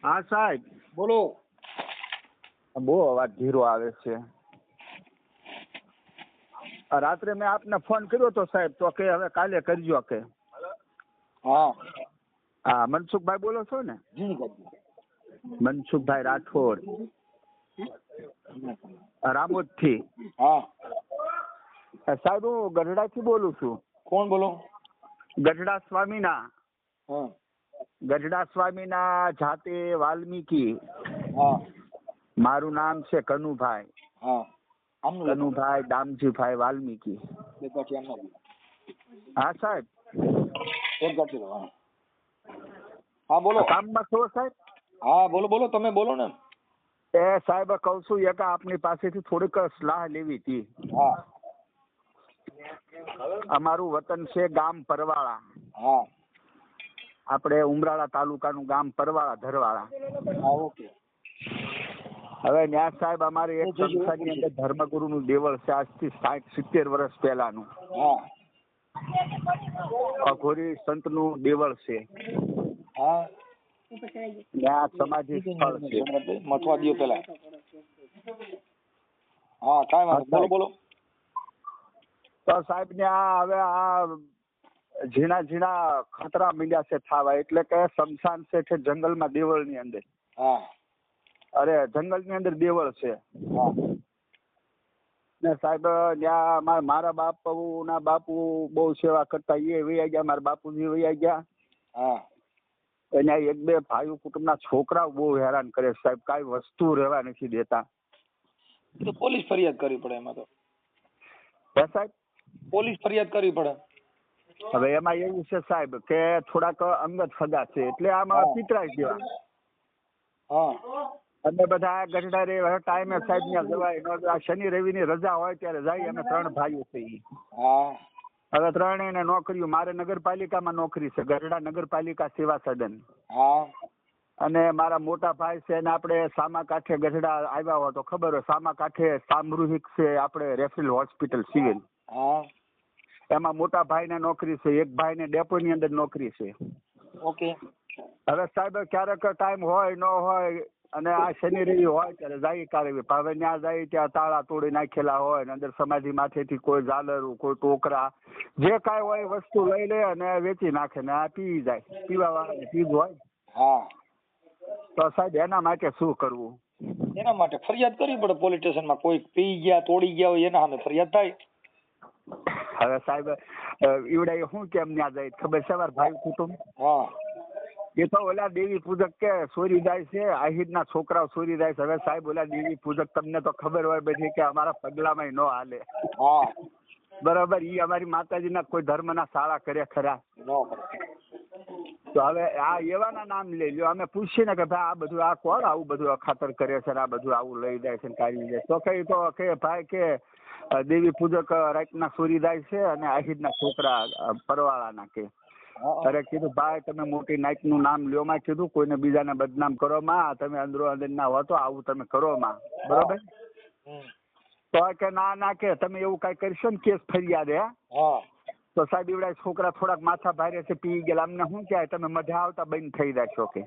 હા સાહેબ બોલો. બહુ અવાજ ધીરો આવે છે. રાત્રે મેં આપને ફોન કર્યો તો સાહેબ, તો કે હવે કાલે કરજો કે. હા હા, મનસુખભાઈ બોલો છો ને? જી કરજો. મનસુખભાઈ રાઠોડ, રામોદ થી. હા સાહેબ હું ગઢડા થી બોલું છું. કોણ બોલો? ગઢડા સ્વામીના. હા ગઢડા સ્વામીના જાતે વાલ્મીકી. હા મારું નામ છે કનુભાઈ. હા આમનું લખો. કનુભાઈ દામજીભાઈ વાલ્મીકી. એક ગાંઠી આમનો લખો. હા સાહેબ. એક ગાંઠી લખો. હા બોલો. કામમાં છો સાહેબ? હા બોલો બોલો, તમે બોલો ને. એ સાહેબ કહું છું એક આપની પાસેથી થોડીક સલાહ લેવી હતી. હા અમારું વતન છે ગામ પરવાળા. હા આપણે ઉમરાળા તાલુકાનું ગામ પરવાળા ધરવાળા. હા ઓકે. હવે ન્યા સાહેબ અમારે એક સંસ્થાની અંદર ધર્મગુરુનું દેવળ છે, આજથી 60-70 વર્ષ પહેલાનું. હા અઘોરી સંતનું દેવળ છે. હા ત્યાં સમાધિ સ્થળ છે. મથવા દો પેલા. હા કાંઈ વાંધો. બોલો બોલો. તો સાહેબ ને હવે આ ઝીણા ઝીણા ખતરા મળ્યા છે થાવા, એટલે કે શમશાન છે કે જંગલમાં દેવળની અંદર. હા અરે જંગલની અંદર દેવળ છે. હા ને સાહેબ ત્યાં મારા બાપુ બહુ સેવા કરતા, એ વૈયા ગયા, મારા બાપુજી વૈયા ગયા. હા અને એક બે ભાઈઓ કુટુંબના છોકરાઓ બહુ હેરાન કરે સાહેબ, કાંઈ વસ્તુ રહેવા નથી દેતા. તો પોલીસ ફરિયાદ કરવી પડે એમાં તો. હે સાહેબ? પોલીસ ફરિયાદ કરવી પડે. હવે એમાં એવું છે સાહેબ કે થોડાક અંગત સગા છે, એટલે આમાં પિતરાઈ જેવા. હા અમે બધા ગઢડા રે ટાઈમે સાહેબ ત્યાં જવાય. શનિ રવિ ની રજા હોય ત્યારે જાય. અમે 3 ભાઈઓ છીએ. હા હવે 3 ને નોકરીઓ. મારે નગરપાલિકામાં નોકરી છે, ગઢડા નગરપાલિકા સેવા સદન. હા અને મારા મોટા ભાઈ છે ને આપણે સામા કાંઠે ગઢડા આવ્યા હોય તો ખબર હોય, સામા કાંઠે સામૂહિક છે આપણે રેફરલ હોસ્પિટલ સિવિલ. હા એમાં મોટા ભાઈને નોકરી છે, એક ભાઈને ડેપોની અંદર નોકરી છે. ઓકે. હવે સાહેબ ક્યારેક ટાઈમ હોય ન હોય, અને આ શનિ રવિ હોય ત્યારે જાય કારવી. હવે ત્યાં જાય ત્યાં તાળા તોડી નાખેલા હોય ને અંદર સમાધિ માથેથી કોઈ ઝાલરું, કોઈ ટોકરા, જે કાંઈ હોય એ વસ્તુ લઈ લે અને વેચી નાખે ને આ પી જાય. પીવા વાળાને પીવું હોય. હા તો સાહેબ એના માટે શું કરવું? એના માટે ફરિયાદ કરવી પડે પોલીસ સ્ટેશનમાં. કોઈ પી ગયા તોડી ગયા હોય એના સામે ફરિયાદ થાય. હવે સાહેબ ઈવડે શું કેમ ત્યાં જાય ખબર છે? મારા ભાઈ કુટુંબ હા એ તો ઓલા દેવી પૂજક કે ચોરી જાય છે, આહિરના છોકરાઓ ચોરી જાય છે. હવે સાહેબ ઓલા દેવી પૂજક તમને તો ખબર હોય બધી કે અમારા પગલામાં ન હાલે. હા બરાબર. ઈ અમારી માતાજીના કોઈ ધર્મના શાળા કરે ખરા? નો કરે. તો હવે આ એવાના નામ લઈ લ્યો. અમે પૂછીએ ને કે ભાઈ આ બધું આ કોણ આવું બધું અખાતર કરે છે, આ બધું આવું લઈ જાય છે, કાઢી જાય તો કઈ તો કે ભાઈ કે દેવી પૂજક રાતના ચોરી જાય છે અને આહિરના છોકરા પરવાળાના કે. અરે કીધું ભાઈ તમે મોટી નાઈટ નું નામ લ્યો માં, કીધું કોઈને બીજાને બદનામ કરો માં, તમે અંદરો અંદર ના હો તો આવું તમે કરો માં. બરોબર. તો કે ના કે તમે એવું કઈ કરશો ને કેસ ફરિયાદ હે. તો સાહેબ એવડા છોકરા થોડાક માથા ભારે છે, પી ગયેલા. અમને શું કહેવાય તમે મજા આવતા બંધ થઈ જશો કે.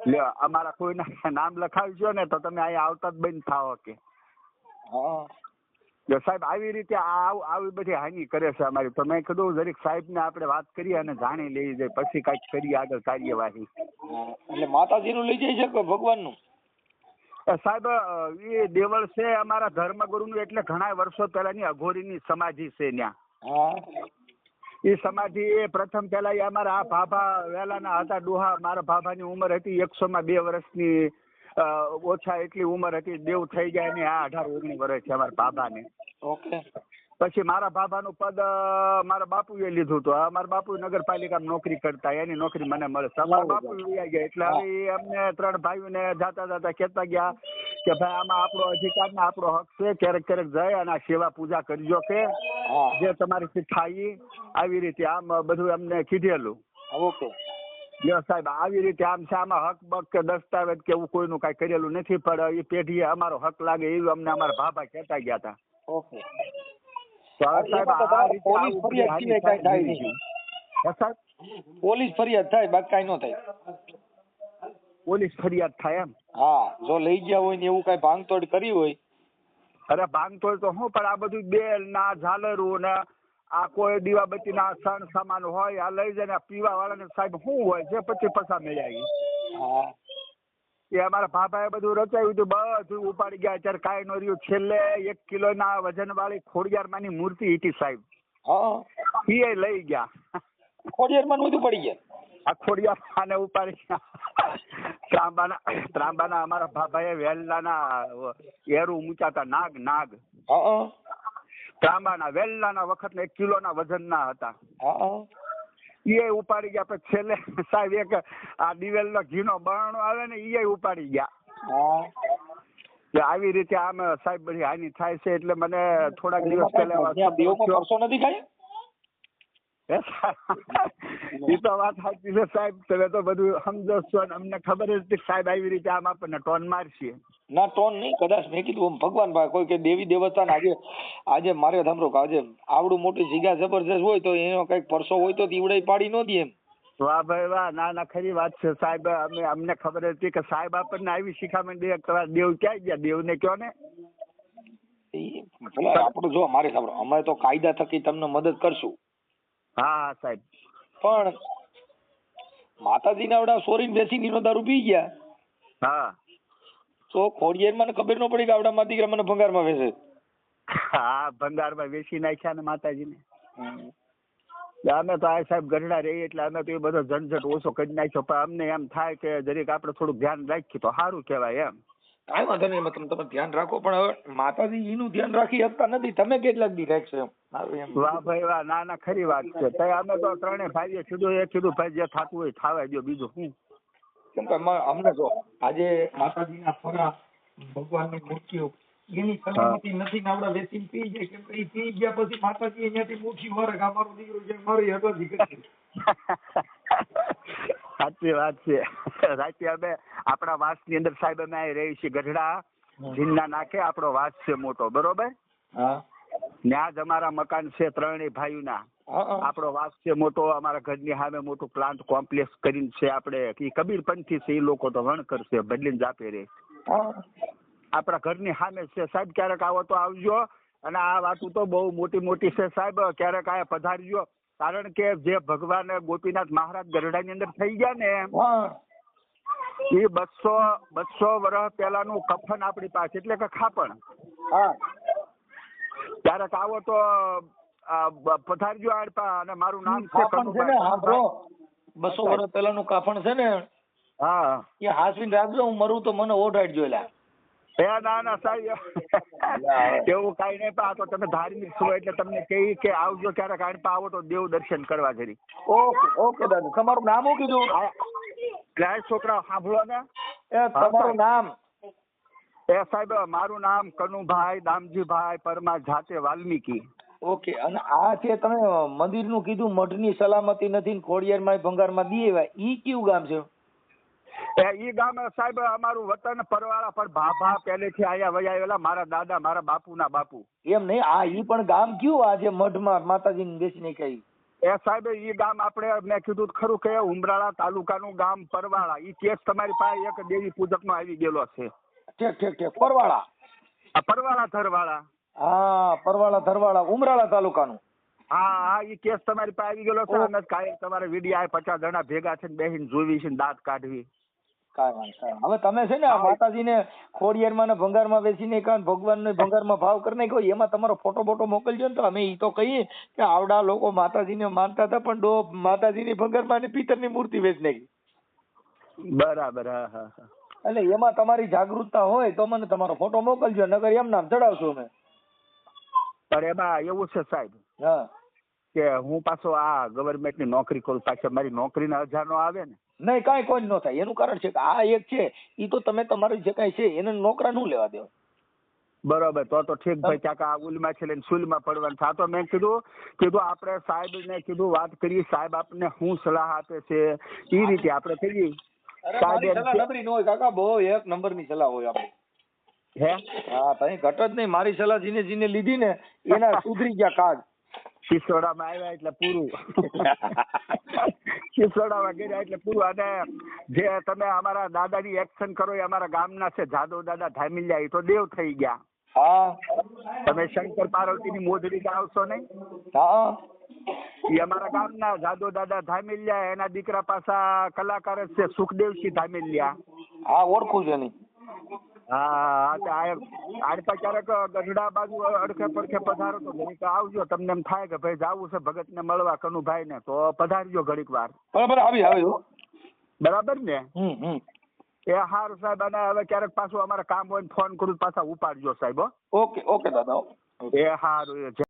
લ્યો અમારા કોઈના નામ લખાવજો ને તો તમે અહીંયા આવતા જ બંધ થાઓ કે. જો સાહેબ આવી રીતે આવી બધી હાનિ કરે છે અમારી. તો મેં કીધું જરીક સાહેબ ને આપણે વાત કરીએ અને જાણી લઈ જાય પછી કઈક કરીએ આગળ કાર્યવાહી. એટલે માતાજી નું લઈ જાય છે કે ભગવાન નું? સાહેબ એ દેવળ છે અમારા ધર્મગુરુનું, એટલે ઘણા વર્ષો પહેલાની અઘોરીની સમાધિ છે ત્યાં. એ સમાધિ એ પ્રથમ પેલા એ અમારા આ ભાભા વહેલાના હતા ડોહા. મારા ભાભાની ઉંમર હતી 102 વર્ષની, ઓછા એટલી ઉંમર હતી. દેવ થઈ ગયા ને આ 18-19 વર્ષ છે અમારા ભાભાને. ઓકે. પછી મારા ભાભાનું પદ મારા બાપુએ લીધું હતું. મારા બાપુ નગરપાલિકામાં નોકરી કરતા, એની નોકરી મને મળે. મારા બાપુ વયા ગયા એટલે હવે અમને 3 ભાઈઓને જાતા કહેતા ગયા કે ભાઈ આમાં આપણો અધિકાર ને આપણો હક છે, ક્યારેક ક્યારેક જાય અને આ સેવા પૂજા કરજો કે જે તમારી થાય આવી રીતે. આમ બધું અમને કીધેલું. ઓકે. સાહેબ આવી રીતે આમ છે, આમાં હક બક કે દસ્તાવેજ કે એવું કોઈનું કઈ કરેલું નથી, પણ એ પેઢીએ અમારો હક લાગે એવું અમને અમારા ભાભા કહેતા ગયા હતા. ઓકે. પોલીસ પોલીસ ફરિયાદ થાય બાકી કઈ ન થાય. પોલીસ ફરિયાદ થાય એમ. હા, જો લઈ ગયા હોય ને એવું કઈ ભાંગતોડ કરી હોય. અરે ભાંગતોડ તો હું, પણ આ બધું બેલ ના ઝાલરું ને આ કોઈ દીવાબત્તી ના સણ સામાન હોય આ લઈ જાય ને પીવા વાળાને સાહેબ શું હોય છે પછી પૈસા મળ્યા. હા, એ અમારા ભાભાએ બધું રચાયું હતું, બધું ઉપાડી ગયા. અત્યારે કાંઈ ન રહ્યું. છેલ્લે 1 કિલોના વજન વાળી ખોડિયારમાંની મૂર્તિ હતી સાહેબ, હા, એ લઈ ગયા. ખોડિયારમાં બધું પડી ગયા. આ ખોડિયારમાંને ઉપાડી ગયા. ત્રાંબાના અમારા ભાભાએ વેલ્લાના એરું મૂચાતા નાગ હા, ત્રાંબાના વેલ્લાના વખતના 1 કિલોના વજનના હતા. હા, એ ઉપાડી ગયા. પછી છેલ્લે સાહેબ એક આ દિવેલનો ઘીનો બરણો આવે ને એ ઉપાડી ગયા. હા, આવી રીતે આમ સાહેબ બધી હાનિ થાય છે. એટલે મને થોડાક દિવસ પહેલા પરસો નથી ખાય. એ તો વાત સાચી છે સાહેબ. તમે તો બધું સમજો છો ને અમને ખબર જ નથી સાહેબ. આવી રીતે આમ આપણને ટોન મારશે. ના ટોન નહીં, કદાચ મેં કીધું ભગવાન ભાઈ કોઈ કે દેવી દેવતાને આજે મારે સાંભળો કે આજે આવડું મોટી જગ્યા જબરજસ્ત હોય તો એનો કઈક પરસો હોય તો દીવડાઈ પાડી ન દે એમ. વાહ ભાઈ વાહ. ના ખરી વાત છે સાહેબ. અમને ખબર હતી કે સાહેબ આપણને આવી શિખામણ દે. દેવ ક્યાં ગયા? દેવને કયો ને. આપડે જો મારે સાંભળો, અમે તો કાયદા થકી તમને મદદ કરશું. હા સાહેબ. પણ માતાજી ના આવડા સોરીને બેસી નો દારૂ પી ગયા. હા, તો ખોડિયારમાં ખબર ન પડી કે આવડા માતી મને ભંગારમાં વેચે. હા, ભંગારમાં વેચી નાખ્યા ને માતાજીને. અમે તો આ સાહેબ ગઢડા રહીએ એટલે અમે તો એ બધો ઝંઝટ ઓછો કરી નાખ્યો. પણ અમને એમ થાય કે જરીક આપણે થોડુંક ધ્યાન રાખીએ તો સારું કહેવાય એમ. કાંઈ વાંધો નહીં, તમે ધ્યાન રાખો, પણ હવે માતાજી એનું ધ્યાન રાખી શકતા નથી. તમે કેટલાક દી રાખશો એમ. વાહ ભાઈ વાહ. ના ખરી વાત છે. તો અમે તો ત્રણેય ભાઈએ કીધું ભાઈ જે થતું હોય થાવા દો, બીજું શું. કેમ કે અમને જો આજે માતાજીના ફરા ભગવાનની મૂર્તિઓ એની સલામતી નથી ને આપડા વેચીને પી જાય. કેમ કે પી ગયા પછી માતાજી અહીંયાથી મૂકી વરે કે અમારો દીકરો જે મારી હગોજી કરી. સાચી વાત છે. સાચી. અમે આપણા વાસની અંદર સાહેબ અમે અહીં રહી છીએ ગઢડા જીનના નાકે. આપણો વાસ છે મોટો, બરોબર. હા, ત્યાં જ અમારા મકાન છે ત્રણેય ભાઈઓના. આપણો વાસ છે મોટો. અમારા ઘરની સામે મોટું પ્લાન્ટ કોમ્પ્લેક્સ કરીને છે. આપણે કબીરપંથી છે. એ લોકો તો વણકર છે, બદલીને જાપે રે. આપણા ઘરની સામે છે સાહેબ. ક્યારેક આવો તો આવજો. અને આ વાતો તો બહુ મોટી છે સાહેબ. ક્યારેક આ પધારજો. કારણ કે જે ભગવાન ગોપીનાથ મહારાજ ગઢડાની અંદર થઈ ગયા ને એ 200 વર્ષ પહેલાનું કફન આપણી પાસે, એટલે કે ખાપણ. ક્યારેક આવો તો પધારજો આડપા. અને મારું નામ છે કનુભાઈ. 200 વર્ષ પહેલાનું કાફણ છે ને. હા, એ હાસવીને રાખજો. હું મરું તો મને ઓઢાડજો. એલા ના સાહેબ એવું કઈ નહીં. પણ તો તમે ધાર્મિક છો એટલે તમને કહી કે આવજો ક્યારેક આડપા આવો તો દેવ દર્શન કરવા જરી. ઓકે દાદા. તમારું નામ શું કીધું? છોકરા સાંભળો ને. તમારું નામ? સાહેબ મારું નામ કનુભાઈ દામજીભાઈ પરમાર, જાતે વાલ્મીકી. ઓકે. અને આ છે તમે મંદિરનું કીધું મઢની સલામતી નથી, ખોડિયારમાં ભંગારમાં દીવાય, ઈ કયું ગામ છે? ઈ ગામ સાહેબ અમારું વતન પરવાળા. પર ભાભા પહેલેથી આયા વયાવેલા, મારા દાદા મારા બાપુના બાપુ. એમ નહીં, આ ઈ પણ ગામ કયું? આ જે મઢમાં માતાજીને બેસીને કઈ સાહેબ ઈ ગામ આપણે મેં કીધું ખરું કે ઉમરાળા તાલુકાનું ગામ પરવાળા. ઈ કેસ તમારી પાસે એક દેવી પૂજક નો આવી ગયેલો છે. ઠીક. પરવાળા, પરવાળા ધરવાળા. હા, પરવાળા ધરવાળા, ઉમરાળા તાલુકાનું. હા, ઈ કેસ તમારી પાસે આવી ગયેલો છે. અમે કાયમ તમારે વિડીયો 50 જણા ભેગા છે ને બેહીને જોવી છે ને દાંત કાઢવી. હવે તમે છે ને માતાજીને ખોડિયારમાં ને ભંગારમાં બેસીને ભગવાનને ભંગારમાં ભાવ કરી નાખ્યો. એમાં તમારો ફોટો બોટો મોકલજો ને તો અમે ઈ તો કહીએ કે આવડા લોકો માતાજીને માનતા હતા પણ માતાજીની ભંગારમાં ને પિત્તરની મૂર્તિ વેચી નાખી. બરાબર. હા. એટલે એમાં તમારી જાગૃતતા હોય તો મને તમારો ફોટો મોકલજો, નકર એમ નામ ચડાવશું અમે. પણ એમાં એવું છે સાહેબ કે હું પાછો આ ગવર્મેન્ટની નોકરી કરું. પાછળ મારી નોકરીના 1000 નો આવે ને. નહીં, કાંઈ કોઈ ન થાય. એનું કારણ છે કે આ એક છે ઈ તો તમે તમારી જે કાંઈ છે એને નોકરા નું લેવા દો. બરોબર. તો ઠીક ભાઈ. ક્યાંક આ ઉલમાં છે ને સુલમાં પડવાનું થા તો મેં કીધું આપણે સાહેબને કીધું વાત કરીએ. સાહેબ આપણને શું સલાહ આપે છે એ રીતે આપણે કરીએ. નબળી ન હોય કાકા, બહુ 1 નંબરની સલાહ હોય આપણી. હા, તઈ ઘટ જ નહીં. મારી સલાહ જીને લીધી ને એના સુધરી ગયા કાજ. સિસોડામાં આવ્યા એટલે પૂરું. સિસોડામાં ગયા એટલે પૂરું. અને જે તમે અમારા દાદાની એક્શન કરો એ અમારા ગામના છે, જાદવ દાદા ધામિલિયા, એ તો દેવ થઈ ગયા. હા તમે શંકર પાર્વતીની મોજડી ગાવશો નહીં, હા એ અમારા ગામના જાદવ દાદા ધામિલિયા, એના દીકરા પાછા કલાકાર જ છે સુખદેવસિંહ ધામિલિયા. હા ઓળખું છે નહીં. હા આડપા ક્યારેક ગઢડા બાજુ અડખે પડખે પધારો તો ઘડીક આવજો. તમને એમ થાય કે ભાઈ જાવું છે ભગત ને મળવા, કનુભાઈ ને, તો પધારજો ઘડીક વાર. બરાબર આવી બરાબર ને? હમ. એ હારું સાહેબ. અને હવે ક્યારેક પાછું અમારે કામ હોય ને ફોન કરું પાછા ઉપાડજો સાહેબ. ઓકે દાદા. એ હારું.